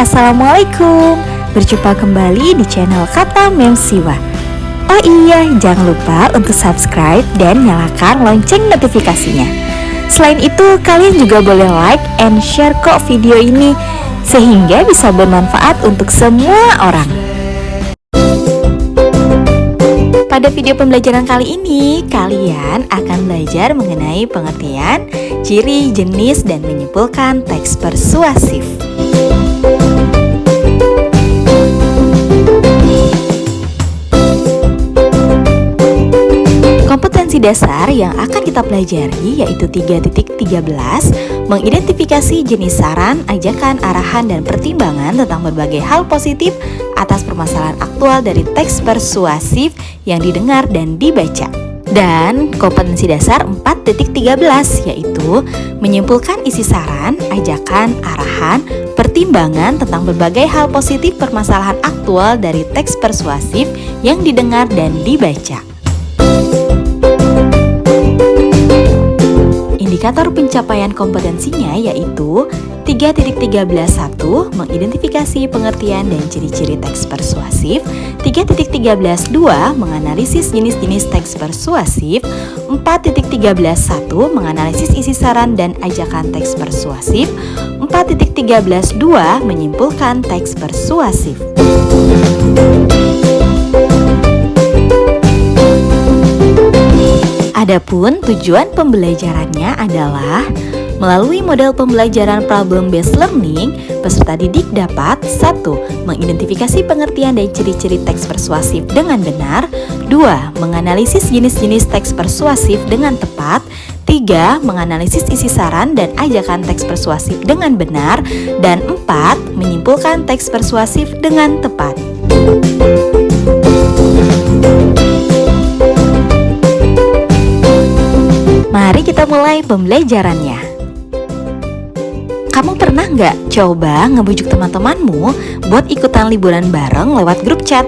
Assalamualaikum. Berjumpa kembali di channel Kata Mem Siwa. Oh iya, jangan lupa untuk subscribe dan nyalakan lonceng notifikasinya. Selain itu, kalian juga boleh like and share kok video ini, sehingga bisa bermanfaat untuk semua orang. Pada video pembelajaran kali ini, kalian akan belajar mengenai pengertian, ciri, jenis, dan menyimpulkan teks persuasif. Kompetensi dasar yang akan kita pelajari yaitu 3.13, mengidentifikasi jenis saran, ajakan, arahan, dan pertimbangan tentang berbagai hal positif atas permasalahan aktual dari teks persuasif yang didengar dan dibaca. Dan kompetensi dasar 4.13 yaitu menyimpulkan isi saran, ajakan, arahan, pertimbangan tentang berbagai hal positif permasalahan aktual dari teks persuasif yang didengar dan dibaca. Indikator pencapaian kompetensinya yaitu 3.13.1 mengidentifikasi pengertian dan ciri-ciri teks persuasif, 3.13.2 menganalisis jenis-jenis teks persuasif, 4.13.1 menganalisis isi saran dan ajakan teks persuasif, 4.13.2 menyimpulkan teks persuasif. Adapun tujuan pembelajarannya adalah melalui model pembelajaran problem based learning, peserta didik dapat 1. Mengidentifikasi pengertian dan ciri-ciri teks persuasif dengan benar, 2. Menganalisis jenis-jenis teks persuasif dengan tepat, 3. Menganalisis isi saran dan ajakan teks persuasif dengan benar, dan 4. Menyimpulkan teks persuasif dengan tepat. Mari kita mulai pembelajarannya. Kamu pernah nggak coba ngebujuk teman-temanmu buat ikutan liburan bareng lewat grup chat?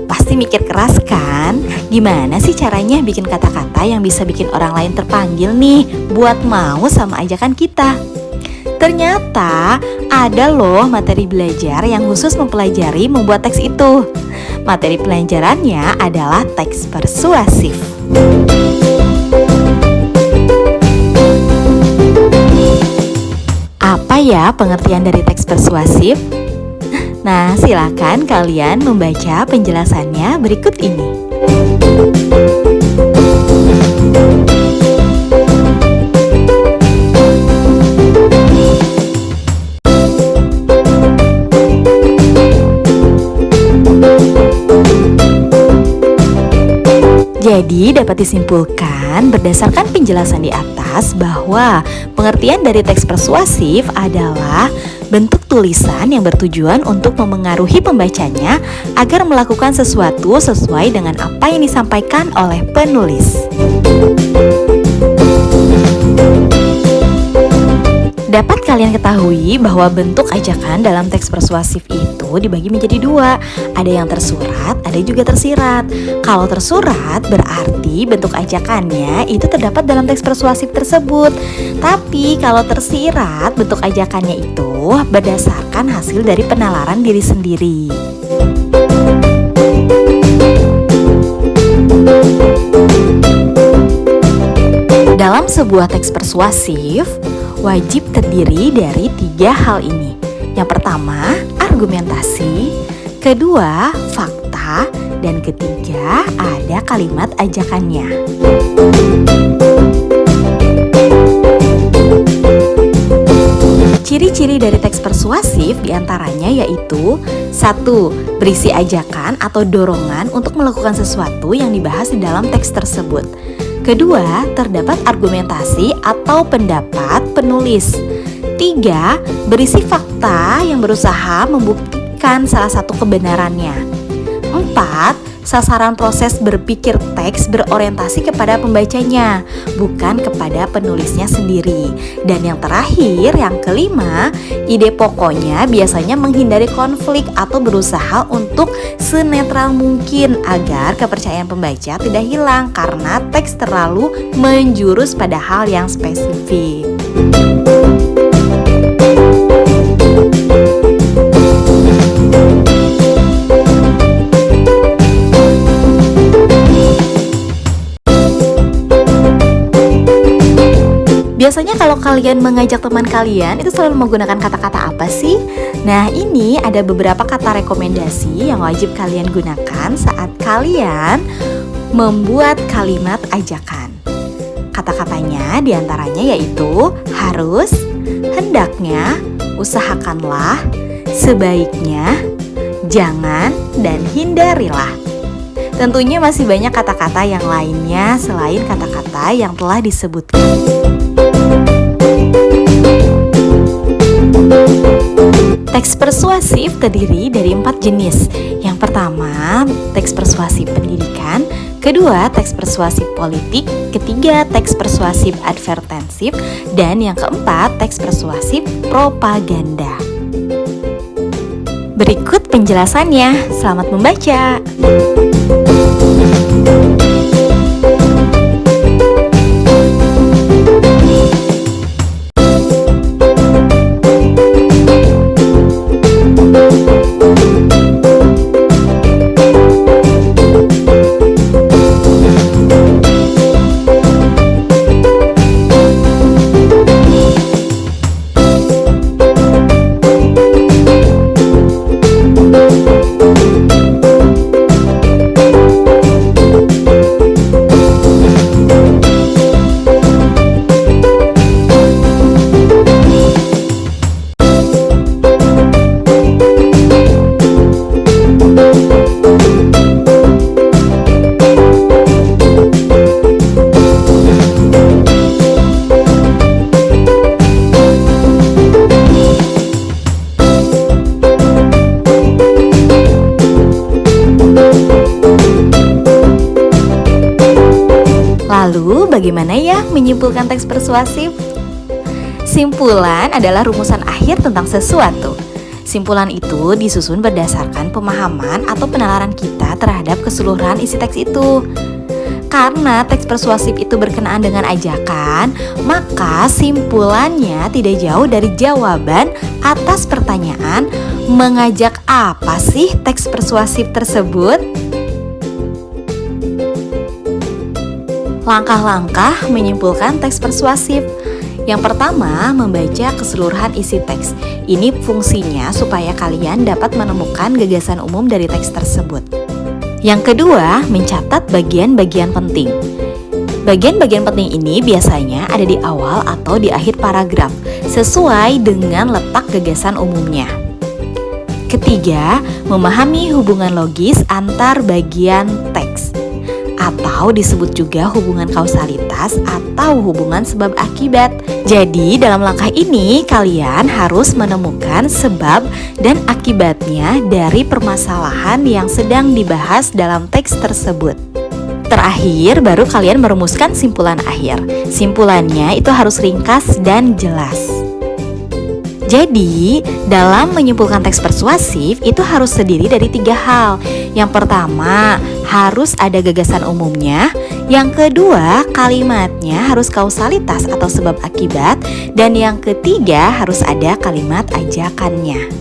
Pasti mikir keras kan? Gimana sih caranya bikin kata-kata yang bisa bikin orang lain terpanggil nih buat mau sama ajakan kita? Ternyata ada loh materi belajar yang khusus mempelajari membuat teks itu. Materi pelajarannya adalah teks persuasif. Apa ya pengertian dari teks persuasif? Nah, silakan kalian membaca penjelasannya berikut ini. Jadi dapat disimpulkan berdasarkan penjelasan di atas bahwa pengertian dari teks persuasif adalah bentuk tulisan yang bertujuan untuk memengaruhi pembacanya agar melakukan sesuatu sesuai dengan apa yang disampaikan oleh penulis. Dapat kalian ketahui bahwa bentuk ajakan dalam teks persuasif itu dibagi menjadi dua. Ada yang tersurat, ada juga tersirat. Kalau tersurat berarti bentuk ajakannya itu terdapat dalam teks persuasif tersebut. Tapi kalau tersirat, bentuk ajakannya itu berdasarkan hasil dari penalaran diri sendiri. Dalam sebuah teks persuasif wajib terdiri dari 3 hal ini. Yang pertama, argumentasi, kedua, fakta, dan ketiga, ada kalimat ajakannya. Ciri-ciri dari teks persuasif diantaranya yaitu 1. Berisi ajakan atau dorongan untuk melakukan sesuatu yang dibahas di dalam teks tersebut. Kedua, terdapat argumentasi atau pendapat penulis. 3. Berisi fakta yang berusaha membuktikan salah satu kebenarannya. 4. Sasaran proses berpikir teks berorientasi kepada pembacanya, bukan kepada penulisnya sendiri. Dan yang terakhir, yang kelima, ide pokoknya biasanya menghindari konflik atau berusaha untuk senetral mungkin agar kepercayaan pembaca tidak hilang karena teks terlalu menjurus pada hal yang spesifik. kalau kalian mengajak teman kalian itu selalu menggunakan kata-kata apa sih? Nah, ini ada beberapa kata rekomendasi yang wajib kalian gunakan saat kalian membuat kalimat ajakan. Kata-katanya diantaranya yaitu harus, hendaknya, usahakanlah, sebaiknya, jangan, dan hindarilah. Tentunya masih banyak kata-kata yang lainnya selain kata-kata yang telah disebutkan. Teks persuasif terdiri dari 4 jenis. Yang pertama, teks persuasif pendidikan. Kedua, teks persuasif politik. Ketiga, teks persuasif advertensif. Dan yang keempat, teks persuasif propaganda. Berikut penjelasannya. Selamat membaca. Lalu, bagaimana ya menyimpulkan teks persuasif? Simpulan adalah rumusan akhir tentang sesuatu. Simpulan itu disusun berdasarkan pemahaman atau penalaran kita terhadap keseluruhan isi teks itu. Karena teks persuasif itu berkenaan dengan ajakan, maka simpulannya tidak jauh dari jawaban atas pertanyaan, mengajak apa sih teks persuasif tersebut? Langkah-langkah menyimpulkan teks persuasif. Yang pertama, membaca keseluruhan isi teks. Ini fungsinya supaya kalian dapat menemukan gagasan umum dari teks tersebut. Yang kedua, mencatat bagian-bagian penting. Bagian-bagian penting ini biasanya ada di awal atau di akhir paragraf, sesuai dengan letak gagasan umumnya. Ketiga, memahami hubungan logis antar bagian teks, atau disebut juga hubungan kausalitas atau hubungan sebab akibat. Jadi dalam langkah ini kalian harus menemukan sebab dan akibatnya dari permasalahan yang sedang dibahas dalam teks tersebut. Terakhir baru kalian merumuskan simpulan akhir. Simpulannya itu harus ringkas dan jelas. Jadi, dalam menyimpulkan teks persuasif itu harus terdiri dari 3 hal. Yang pertama, harus ada gagasan umumnya. Yang kedua, kalimatnya harus kausalitas atau sebab akibat. Dan yang ketiga, harus ada kalimat ajakannya.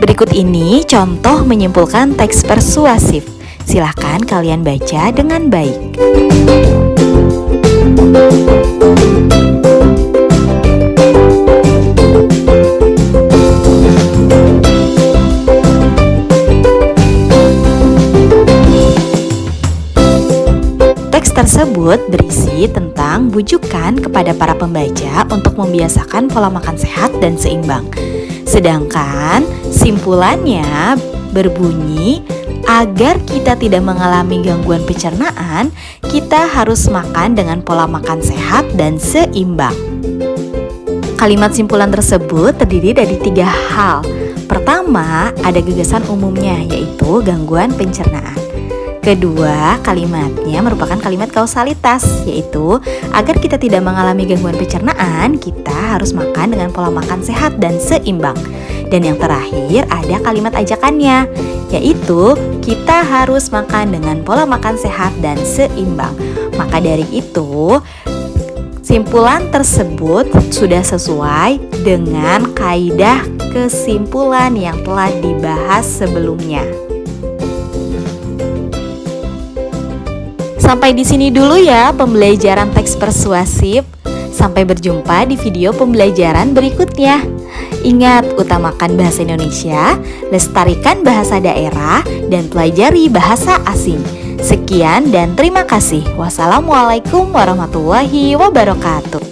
Berikut ini contoh menyimpulkan teks persuasif. Silahkan kalian baca dengan baik. Teks tersebut berisi tentang bujukan kepada para pembaca untuk membiasakan pola makan sehat dan seimbang. Sedangkan simpulannya berbunyi, agar kita tidak mengalami gangguan pencernaan, kita harus makan dengan pola makan sehat dan seimbang. Kalimat simpulan tersebut terdiri dari 3 hal. Pertama, ada gagasan umumnya, yaitu gangguan pencernaan. Kedua, kalimatnya merupakan kalimat kausalitas, yaitu agar kita tidak mengalami gangguan pencernaan, kita harus makan dengan pola makan sehat dan seimbang. Dan yang terakhir ada kalimat ajakannya, yaitu kita harus makan dengan pola makan sehat dan seimbang. Maka dari itu, simpulan tersebut sudah sesuai dengan kaidah kesimpulan yang telah dibahas sebelumnya. Sampai di sini dulu ya pembelajaran teks persuasif. Sampai berjumpa di video pembelajaran berikutnya. Ingat, utamakan bahasa Indonesia, lestarikan bahasa daerah, dan pelajari bahasa asing. Sekian dan terima kasih. Wassalamualaikum warahmatullahi wabarakatuh.